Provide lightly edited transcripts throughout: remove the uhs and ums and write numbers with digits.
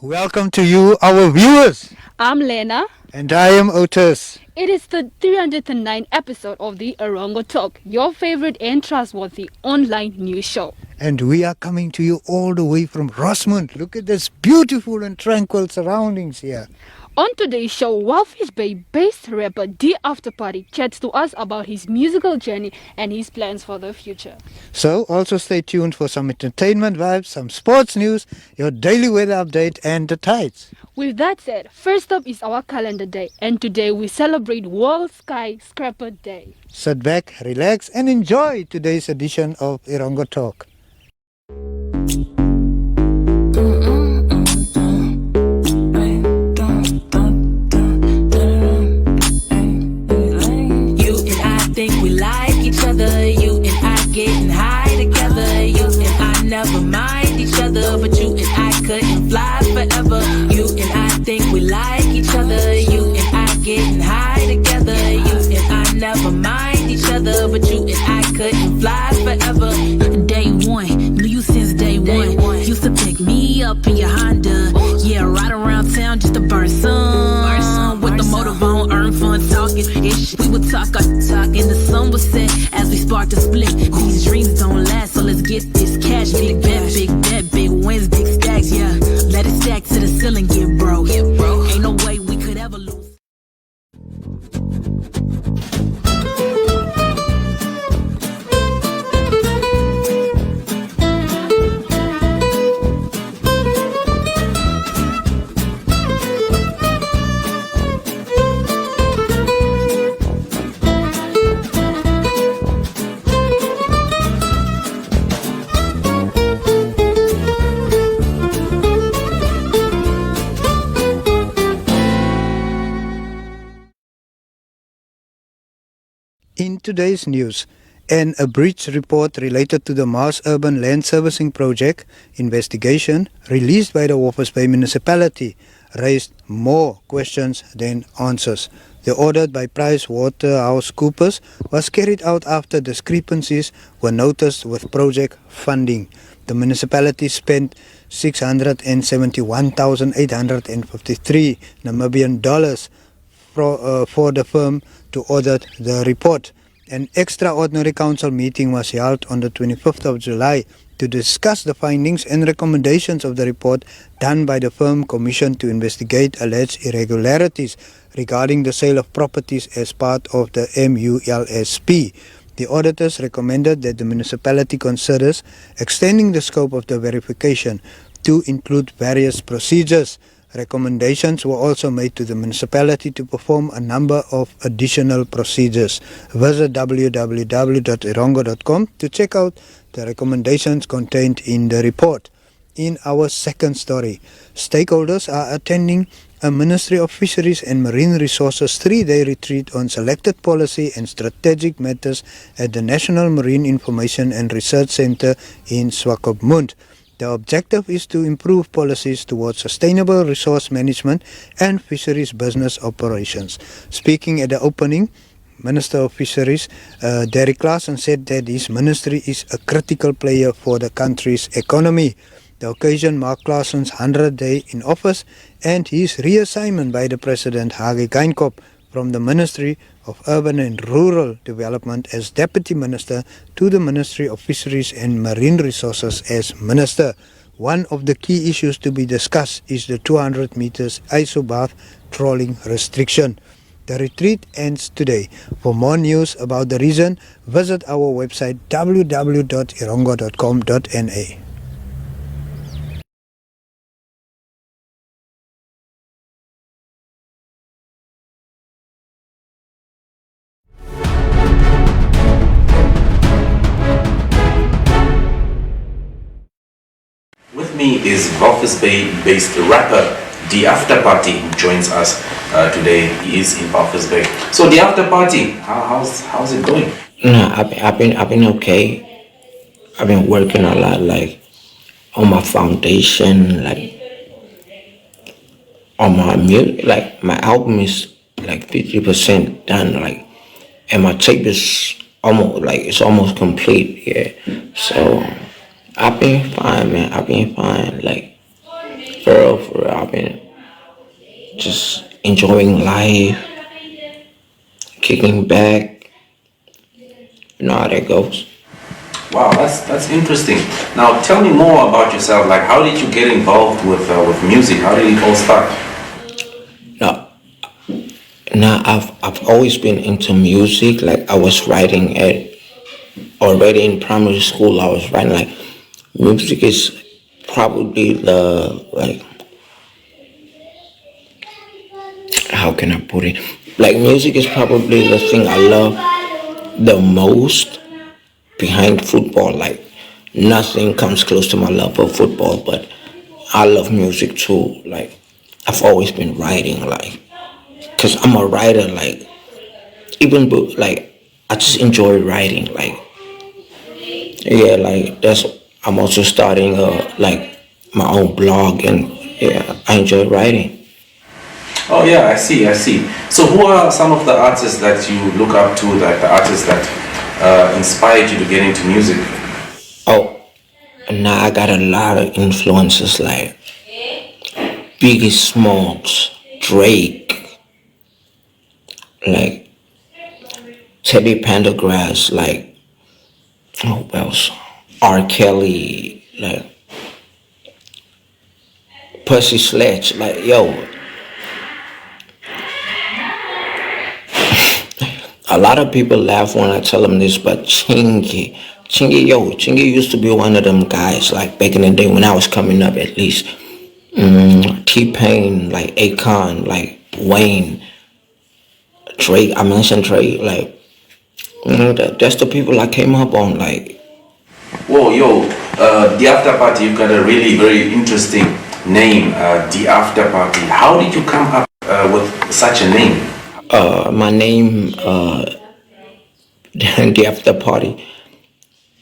Welcome to you, our viewers. I'm Lena. And I am Otis. It is the 309th episode of the Erongo Talk, your favorite and trustworthy online news show. And we are coming to you all the way from Rossmund. Look at this beautiful and tranquil surroundings here. On today's show, Walvis Bay-based rapper AftrPxrty chats to us about his musical journey and his plans for the future. So also stay tuned for some entertainment vibes, some sports news, your daily weather update and the tides. With that said, first up is our calendar day, and today we celebrate World Skyscraper Day. Sit back, relax and enjoy today's edition of Erongo Talk. You and I getting high together. You and I never mind each other, but you and I couldn't fly forever. You and I think we like each other. You and I getting high together. You and I never mind each other, but you and I couldn't fly forever. Day one, knew you since day one. Used to pick me up in your Honda. Yeah, ride around town just to burn some. With the motive on, earn fun talking ish. We would talk, and the sun was set as we sparked a split. These dreams don't last, so let's get this cash. Big bet, big wins, big stacks, yeah. Let it stack to the ceiling, get broke. Ain't no way we could ever lose. In today's news, a breach report related to the Mass Urban Land Servicing Project investigation released by the Walvis Bay municipality raised more questions than answers. The audit by PricewaterhouseCoopers was carried out after discrepancies were noticed with project funding. The municipality spent 671,853 Namibian dollars for the firm to audit the report. An extraordinary council meeting was held on the 25th of July to discuss the findings and recommendations of the report done by the firm commissioned to investigate alleged irregularities regarding the sale of properties as part of the MULSP. The auditors recommended that the municipality considers extending the scope of the verification to include various procedures. Recommendations were also made to the municipality to perform a number of additional procedures. Visit www.erongo.com to check out the recommendations contained in the report. In our second story, stakeholders are attending a Ministry of Fisheries and Marine Resources 3-day retreat on selected policy and strategic matters at the National Marine Information and Research Centre in Swakopmund. The objective is to improve policies towards sustainable resource management and fisheries business operations. Speaking at the opening, Minister of Fisheries Derek Claassen said that his ministry is a critical player for the country's economy. The occasion marked Claassen's 100th day in office and his reassignment by the President Hage Geingob from the Ministry of Urban and Rural Development as Deputy Minister to the Ministry of Fisheries and Marine Resources as Minister. One of the key issues to be discussed is the 200 meters isobath trawling restriction. The retreat ends today. For more news about the reason, visit our website www.erongo.com.na. With me is Walvis Bay-based rapper AftrPxrty, who joins us today. He is in Walvis Bay. So AftrPxrty, how's it going? No, I've been okay. I've been working a lot, like on my foundation, like on my music. Like my album is like 50% done, like, and my tape is almost complete. Yeah, so I've been fine, man. I've been fine. Like For real, I've been just enjoying life, kicking back. You know how that goes. Wow, that's interesting. Now tell me more about yourself. Like, how did you get involved with music? How did it all start? Now, I've always been into music. Like I was writing already in primary school. I was writing like music is probably the like how can I put it? Like music is probably the thing I love the most behind football. Like nothing comes close to my love for football, but I love music too. Like I've always been writing, like, cause I'm a writer. Like even like I just enjoy writing. Like yeah, like that's. I'm also starting like my own blog, and yeah, I enjoy writing. Oh yeah, I see. So who are some of the artists that you look up to, like the artists that inspired you to get into music? Oh, now I got a lot of influences like Biggie Smalls, Drake, like Teddy Pendergrass, like who else? R. Kelly, like Percy Sledge, like yo. A lot of people laugh when I tell them this, but Chingy used to be one of them guys, like back in the day when I was coming up at least. T-Pain, like Akon, like Wayne, Drake, I mentioned Drake, like, that's the people I came up on, like. Whoa, yo, the After Party, you've got a really very interesting name, the After Party. How did you come up with such a name? My name, the After Party.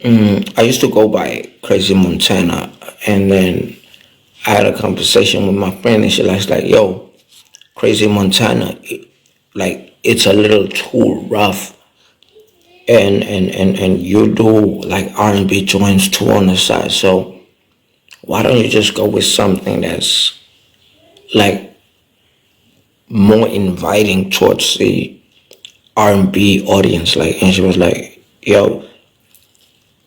I used to go by Crazy Montana, and then I had a conversation with my friend, and she was like, "Yo, Crazy Montana, like it's a little too rough, and you do like R&B joints too on the side. So why don't you just go with something that's like more inviting towards the R&B audience?" Like, and she was like, "Yo,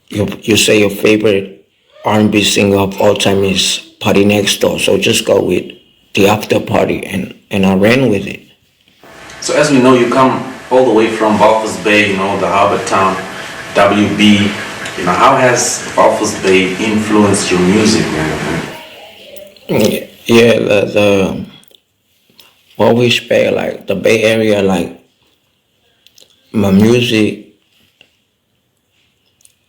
you say your favorite R&B singer of all time is Party Next Door, so just go with the After Party," and I ran with it. So as we know, you come all the way from Walvis Bay, you know, the harbor town, WB. You know, how has Walvis Bay influenced your music, man? Yeah, the Walvis Bay, like the Bay Area, like my music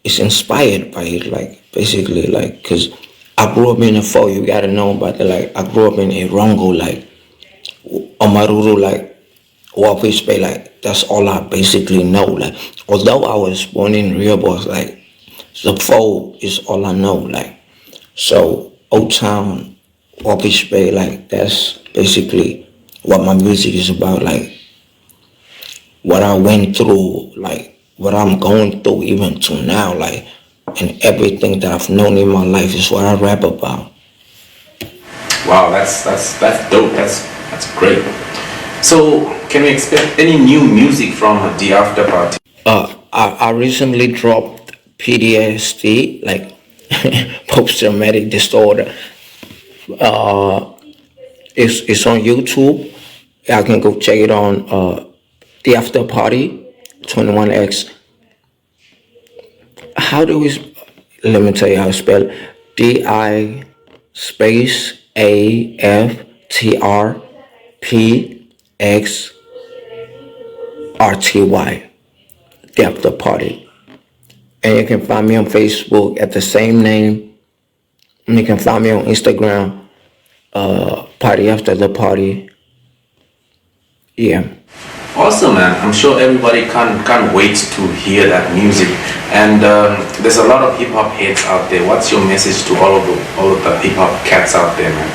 is inspired by it, like basically, like, cause I grew up in the fall. You gotta know about the like. I grew up in Erongo, like Omaruru, like Walvis Bay, like that's all I basically know. Like although I was born in Rehoboth, like the fall is all I know. Like so, Old Town, Walvis Bay, like that's basically what my music is about. Like what I went through, like what I'm going through even to now, like, and everything that I've known in my life is what I rap about. Wow, that's dope. That's great. So, can we expect any new music from the After Party? I recently dropped PTSD, like post-traumatic disorder. It's on YouTube. I can go check it on the After Party 21X. How do we? Let me tell you how to spell DI space AftrPxrty. The After Party. And you can find me on Facebook at the same name. And you can find me on Instagram, Party After the Party. Yeah. Awesome, man. I'm sure everybody can't wait to hear that music. And there's a lot of hip hop heads out there. What's your message to all of the hip hop cats out there, man?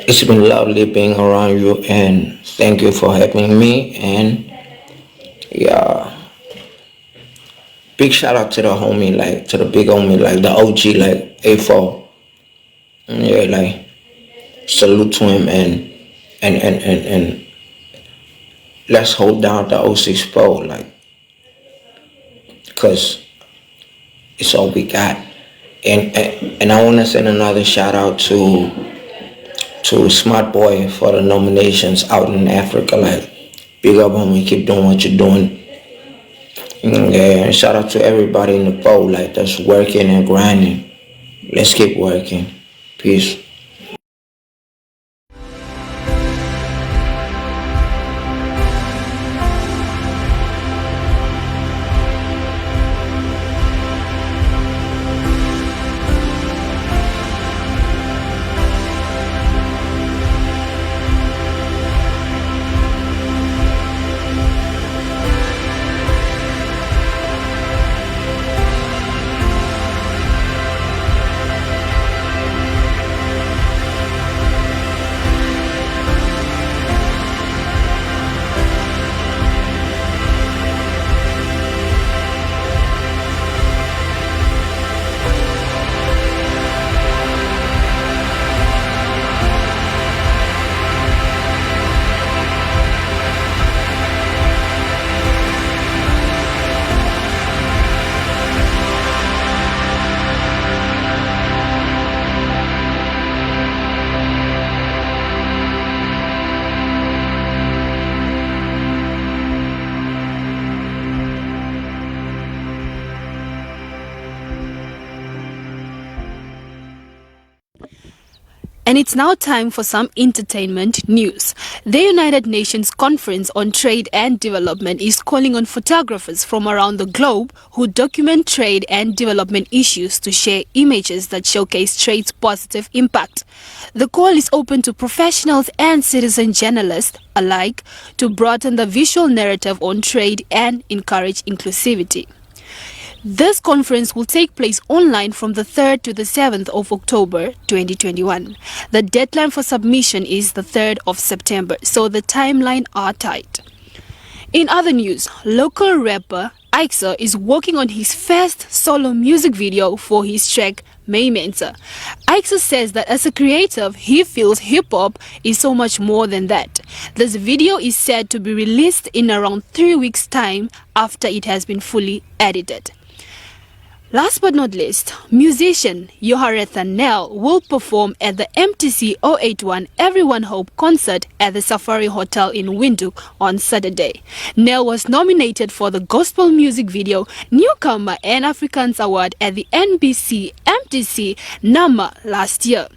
It's been lovely being around you, and thank you for having me. And yeah, big shout out to the homie, like to the big homie, like the OG, like A4. Yeah, like salute to him and let's hold down the '06 pole, like, cause it's all we got. And I want to send another shout out to Smart Boy for the nominations out in Africa. Like, big up, homie, keep doing what you're doing. Yeah, and shout out to everybody in the boat, like, that's working and grinding. Let's keep working. Peace. And it's now time for some entertainment news. The United Nations Conference on Trade and Development is calling on photographers from around the globe who document trade and development issues to share images that showcase trade's positive impact. The call is open to professionals and citizen journalists alike to broaden the visual narrative on trade and encourage inclusivity. This conference will take place online from the 3rd to the 7th of October 2021. The deadline for submission is the 3rd of September, so the timeline are tight. In other news, local rapper AftrPxrty is working on his first solo music video for his track Maymensa. AftrPxrty says that as a creative, he feels hip-hop is so much more than that. This video is said to be released in around 3 weeks' time after it has been fully edited. Last but not least, musician Yoharetha Nell will perform at the MTC 081 Everyone Hope concert at the Safari Hotel in Windhoek on Saturday. Nell was nominated for the Gospel Music Video Newcomer and Africans Award at the NBC MTC NAMA last year.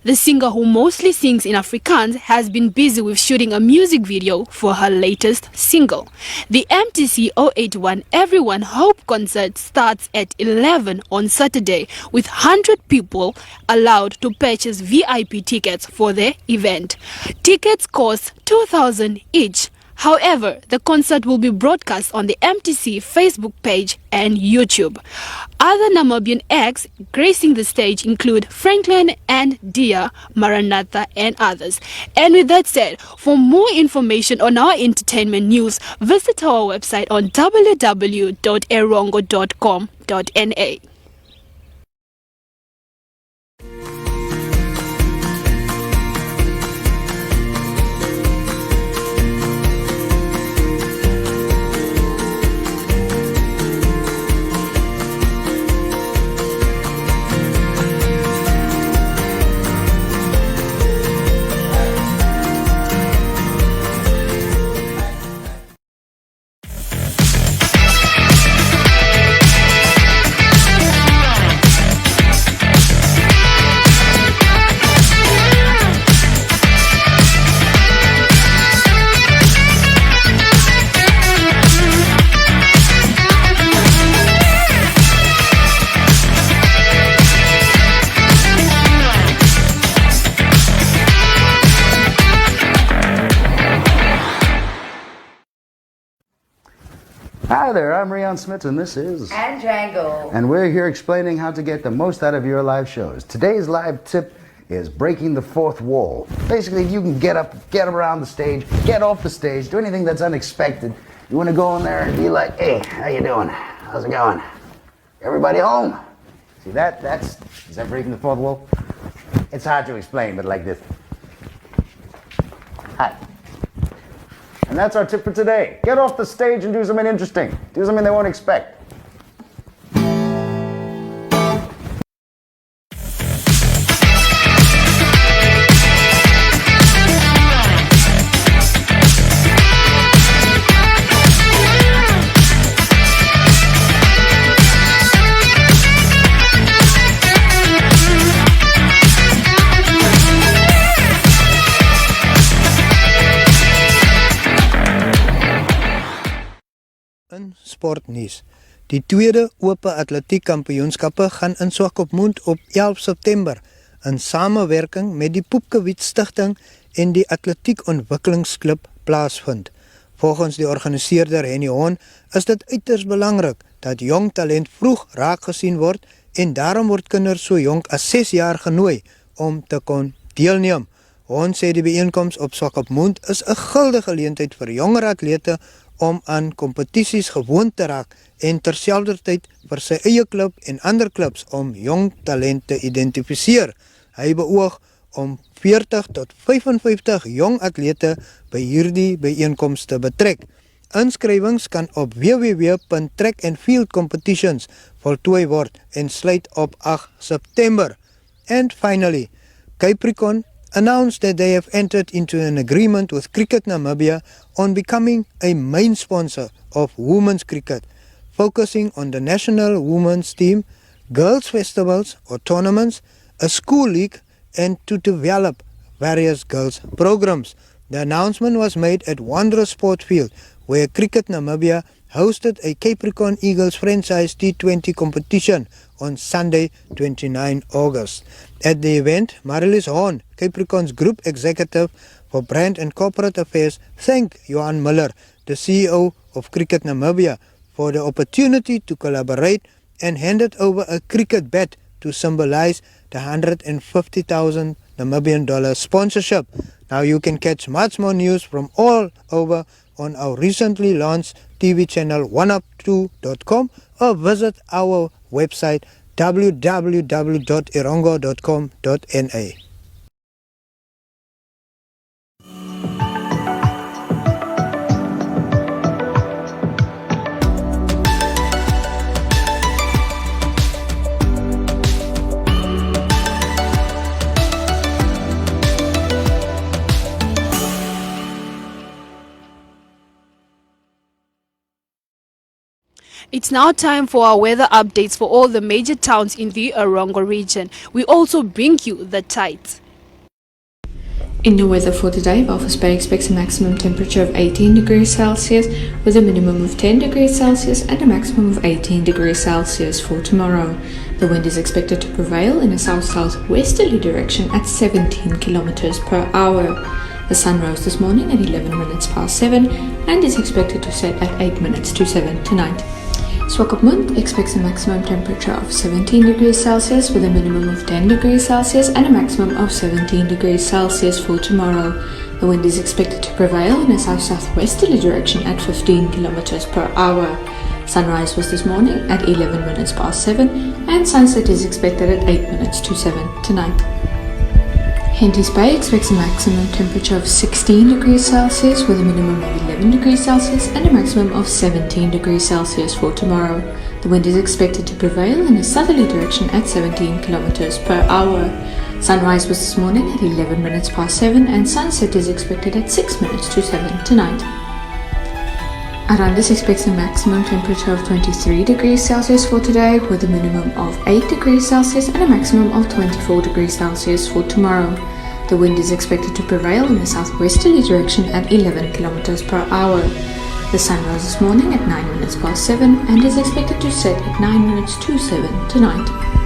The singer, who mostly sings in Afrikaans, has been busy with shooting a music video for her latest single. The MTC 081 Everyone Hope concert starts at 11 on Saturday, with 100 people allowed to purchase VIP tickets for the event. Tickets cost 2,000 each. However, the concert will be broadcast on the MTC Facebook page and YouTube. Other Namibian acts gracing the stage include Franklin and Dia, Maranatha and others. And with that said, for more information on our entertainment news, visit our website on www.erongo.com.na. Hi there, I'm Rian Smith and this is Django. And we're here explaining how to get the most out of your live shows. Today's live tip is breaking the fourth wall. Basically, you can get up around the stage, get off the stage, do anything that's unexpected. You want to go in there and be like, hey, how you doing? How's it going? Everybody home? See is that breaking the fourth wall? It's hard to explain, but like this. hot. And that's our tip for today. Get off the stage and do something interesting. Do something they won't expect. In sportnuus. Die tweede ope atletiek kampioenskappe gaan in Swakopmund op 11 September in samewerking met die Poepkewiet Stichting en die Atletiek Ontwikkelingsklub plaasvind. Volgens die organiseerder Henny Hon is dit uiters belangrik dat jong talent vroeg raak gesien word en daarom word kinders so jonk as 6 jaar genooi om te kon deelneem. Hon sê die bijeenkoms op Swakopmund is 'n guldige geleentheid vir jonger atlete om aan kompetisies gewoon te raak en terselfdertyd vir sy eie klub en ander klubs om jong talent te identifiseer. Hy beoog om 40 tot 55 jong atlete by hierdie bijeenkoms te betrek. Inskrywings kan op www.track and field competitions voltooi word en sluit op 8 September. And finally, Capricorn announced that they have entered into an agreement with Cricket Namibia on becoming a main sponsor of women's cricket, focusing on the national women's team, girls' festivals or tournaments, a school league, and to develop various girls' programs. The announcement was made at Wanderers Sport Field, where Cricket Namibia hosted a Capricorn Eagles franchise T20 competition on Sunday, 29 August. At the event, Marilis Horn, Capricorn's Group Executive for Brand and Corporate Affairs, thanked Johan Miller, the CEO of Cricket Namibia, for the opportunity to collaborate and handed over a cricket bat to symbolize the $150,000 Namibian sponsorship. Now you can catch much more news from all over on our recently launched TV channel 1up2.com or visit our website www.erongo.com.na. It's now time for our weather updates for all the major towns in the Erongo region. We also bring you the tides. In your weather for today, Walvis Bay expects a maximum temperature of 18 degrees Celsius with a minimum of 10 degrees Celsius and a maximum of 18 degrees Celsius for tomorrow. The wind is expected to prevail in a south-southwesterly direction at 17 kilometers per hour. The sun rose this morning at 11 minutes past 7 and is expected to set at 8 minutes to 7 tonight. Swakopmund expects a maximum temperature of 17 degrees Celsius with a minimum of 10 degrees Celsius and a maximum of 17 degrees Celsius for tomorrow. The wind is expected to prevail in a south-southwesterly direction at 15 kilometers per hour. Sunrise was this morning at 11 minutes past 7 and sunset is expected at 8 minutes to 7 tonight. Henties Bay expects a maximum temperature of 16 degrees Celsius with a minimum of 11 degrees Celsius and a maximum of 17 degrees Celsius for tomorrow. The wind is expected to prevail in a southerly direction at 17 kilometers per hour. Sunrise was this morning at 11 minutes past 7 and sunset is expected at 6 minutes to 7 tonight. Arandis expects a maximum temperature of 23 degrees Celsius for today with a minimum of 8 degrees Celsius and a maximum of 24 degrees Celsius for tomorrow. The wind is expected to prevail in a southwesterly direction at 11 kilometers per hour. The sun rose this morning at 9 minutes past 7 and is expected to set at 9 minutes to 7 tonight.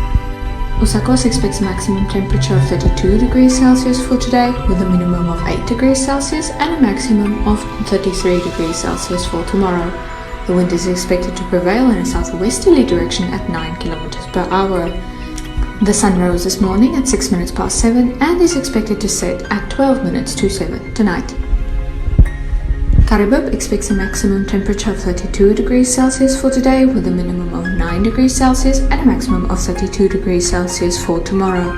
Osakos expects a maximum temperature of 32 degrees Celsius for today with a minimum of 8 degrees Celsius and a maximum of 33 degrees Celsius for tomorrow. The wind is expected to prevail in a southwesterly direction at 9 kilometers per hour. The sun rose this morning at 6 minutes past 7 and is expected to set at 12 minutes to 7 tonight. Karibib expects a maximum temperature of 32 degrees Celsius for today with a minimum of 9 degrees Celsius and a maximum of 32 degrees Celsius for tomorrow.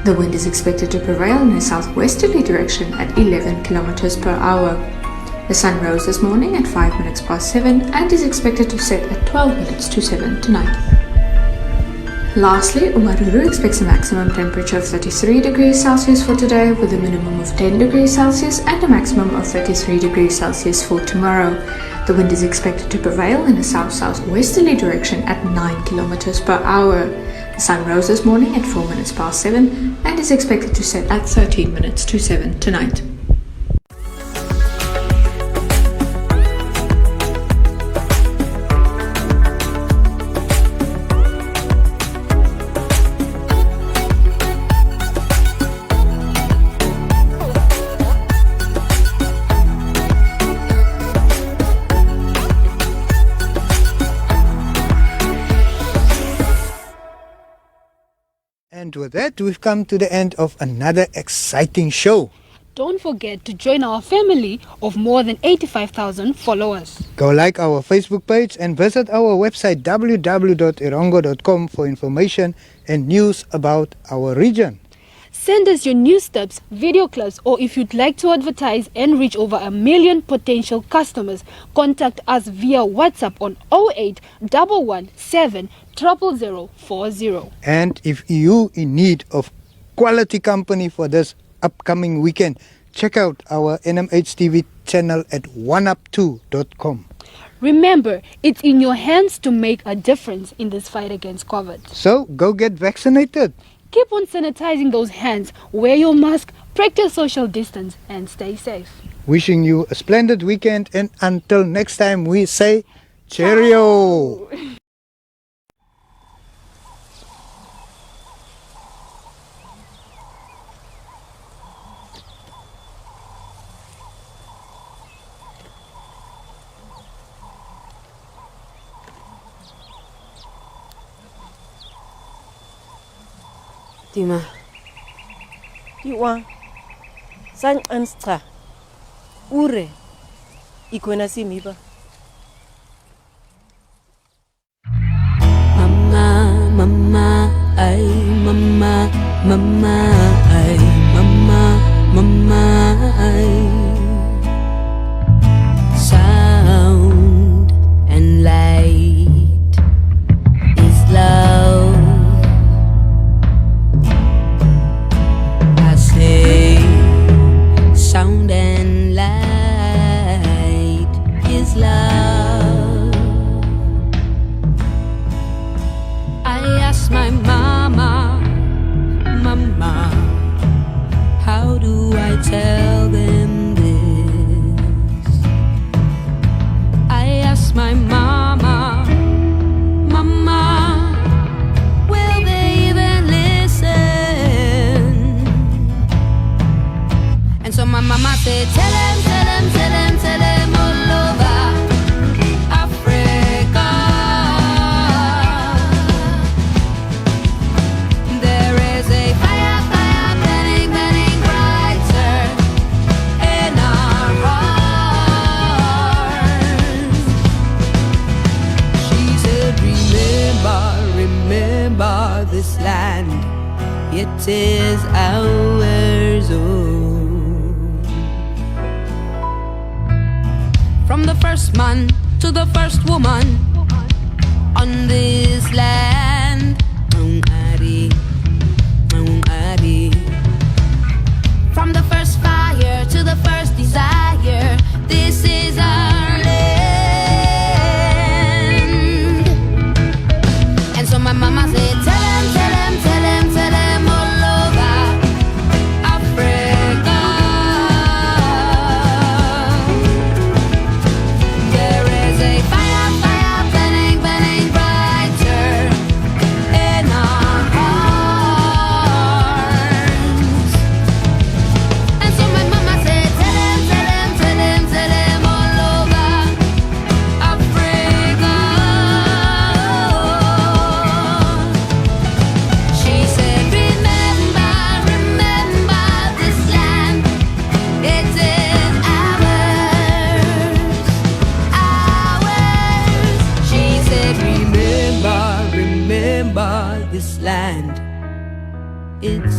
The wind is expected to prevail in a southwesterly direction at 11 kilometers per hour. The sun rose this morning at 5 minutes past 7 and is expected to set at 12 minutes to 7 tonight. Lastly, Omaruru expects a maximum temperature of 33 degrees Celsius for today with a minimum of 10 degrees Celsius and a maximum of 33 degrees Celsius for tomorrow. The wind is expected to prevail in a south-southwesterly direction at 9 kilometers per hour. The sun rose this morning at 4 minutes past 7 and is expected to set at 13 minutes to 7 tonight. And with that, we've come to the end of another exciting show. Don't forget to join our family of more than 85,000 followers. Go like our Facebook page and visit our website www.erongo.com for information and news about our region. Send us your news tips, video clips, or if you'd like to advertise and reach over 1 million potential customers, contact us via WhatsApp on 08 117 00040. And if you in need of quality company for this upcoming weekend, check out our NMH TV channel at oneup2.com. Remember, it's in your hands to make a difference in this fight against COVID. So go get vaccinated. Keep on sanitizing those hands, wear your mask, practice social distance, and stay safe. Wishing you a splendid weekend, and until next time we say cheerio. Dima. Iwa. Sang anstra. Ure. Ikwena simiba. Mama, mama, ay mama, mama, ay mama, mama, ay. Sound and light is love. Sound and light is love. I asked my mama, mama, how do I tell them this? I asked my mama, mama, will they even listen? And so my mama said, tell them, tell them, tell them, tell them all over Africa. There is a fire, fire burning, burning brighter in our hearts. She said, remember, remember this land, it is ours, oh. From the first man to the first woman on this land, from the first fire to the first desire, this is our land. And so my mama said, tell them, tell them, tell them, tell them all over Africa. There is a fire, fire burning, burning brighter in our hearts. And so my mama said, tell them, tell them, tell them, tell them all over Africa. She said, remember, remember this land, it is ours, ours. She said, remember, remember this land, it's